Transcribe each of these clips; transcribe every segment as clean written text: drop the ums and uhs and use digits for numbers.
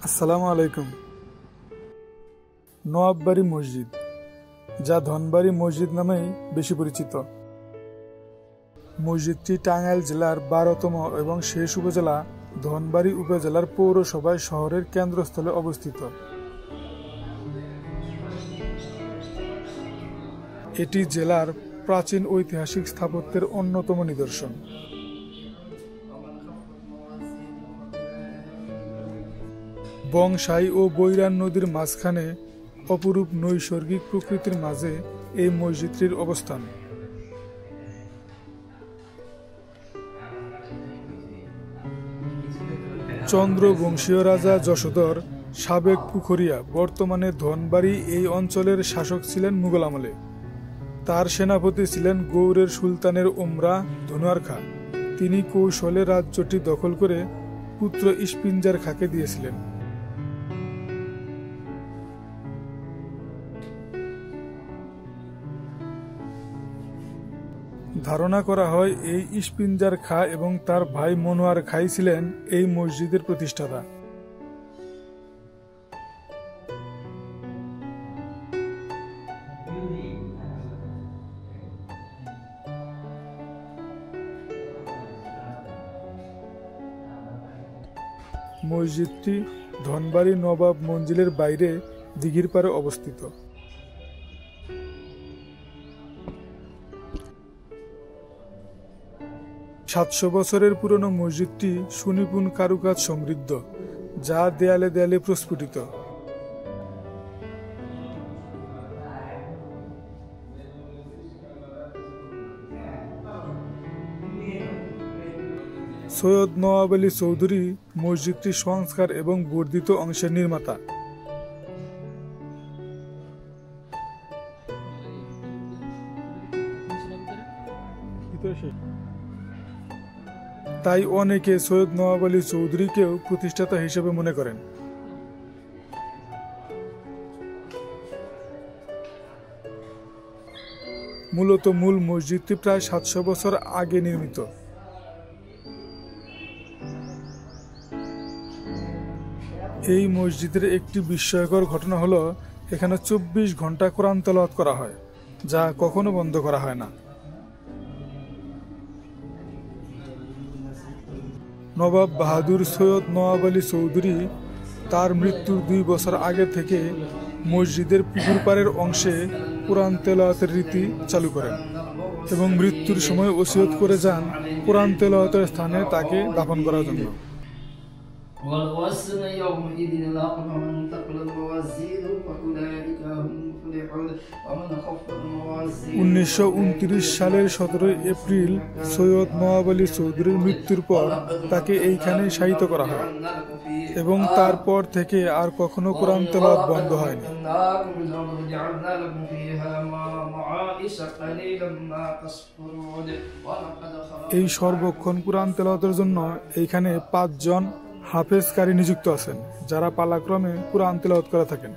আসসালামু আলাইকুম। নওয়াববাড়ি মসজিদ, যা ধনবাড়ি মসজিদ নামেই বেশি পরিচিত। মসজিদটি টাঙ্গাইল জেলার 12তম এবং শেষ উপজেলা ধনবাড়ি উপজেলার পৌরসভায় শহরের কেন্দ্রস্থলে অবস্থিত। এটি জেলার প্রাচীন ঐতিহাসিক স্থাপত্যের অন্যতম নিদর্শন। বংশাই ও বৈরান নদীর মাঝখানে অপরূপ নৈসর্গিক প্রকৃতির মাঝে এই মসজিদটির অবস্থান। চন্দ্রবংশীয় রাজা যশোধর সাবেক পুখরিয়া বর্তমানে ধনবাড়ি এই অঞ্চলের শাসক ছিলেন মুঘল আমলে। তার সেনাপতি ছিলেন গৌড়ের সুলতানের ওমরা ধনোয়ার খাঁ। তিনি কৌশলে রাজ্যটি দখল করে পুত্র ইস্পিঞ্জার খাঁকে দিয়েছিলেন। ধারণা করা হয় এই ইস্পিঞ্জার খাঁ এবং তার ভাই মনোয়ার খাঁই ছিলেন এই মসজিদের প্রতিষ্ঠাতা। মসজিদটি ধনবাড়ি নবাব মঞ্জিলের বাইরে দিঘির পাড়ে অবস্থিত। সাতশো বছরের পুরনো মসজিদটি সুনিপুণ কারুকাজ সমৃদ্ধ, যা দেয়ালে দেয়ালে প্রস্ফুটিত। সৈয়দ নওয়াব আলী চৌধুরী মসজিদটি সংস্কার এবং বর্ধিত অংশের নির্মাতা। তাই অনেকে সৈয়দ নওয়াব আলী চৌধুরীকেও প্রতিষ্ঠাতা হিসেবে মনে করেন। মূলত মূল মসজিদটি প্রায় 700 বছর আগে নির্মিত। এই মসজিদের একটি বিস্ময়কর ঘটনা হলো, এখানে 24 ঘন্টা কোরআন তেলাওয়াত করা হয়, যা কখনো বন্ধ করা হয় না। নবাব বাহাদুর সৈয়দ নওয়াব আলী চৌধুরী তার মৃত্যুর 2 বছর আগে থেকে মসজিদের পুকুর পাড়ের অংশে কোরআন তেলাওয়াতের রীতি চালু করেন এবং মৃত্যুর সময় ওসিয়ত করে যান কোরআন তেলাওয়াতের স্থানে তাকে দাফন করার জন্য। 1929 সালের 17 এপ্রিল সৈয়দ নওয়াব আলী চৌধুরীর মৃত্যুর পর তাকে এইখানে শায়িত করা হয় এবং তারপর থেকে আর কখনো কোরআন তেলাওয়াত বন্ধ হয়নি। এই সর্বক্ষণ কোরআন তেলাওয়াতের জন্য এইখানে 5 জন হাফেজ কারি নিযুক্ত আছেন, যারা পালাক্রমে কোরআন তেলাওয়াত করে থাকেন।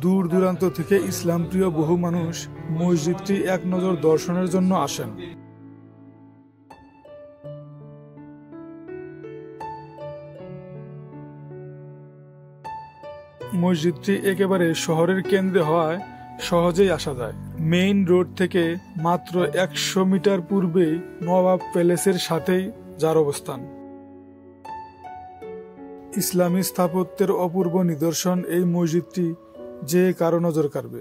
দূর দূরান্ত থেকে ইসলাম প্রিয় বহু মানুষ মসজিদটি এক নজর দর্শনের জন্য আসেন। মসজিদটি একেবারে শহরের কেন্দ্রে হওয়ায় সহজেই আসা যায়। মেইন রোড থেকে মাত্র 100 মিটার পূর্বেই নবাব প্যালেসের সাথেই যার অবস্থান। ইসলামী স্থাপত্যের অপূর্ব নিদর্শন এই মসজিদটি যে কারো নজর কাড়বে।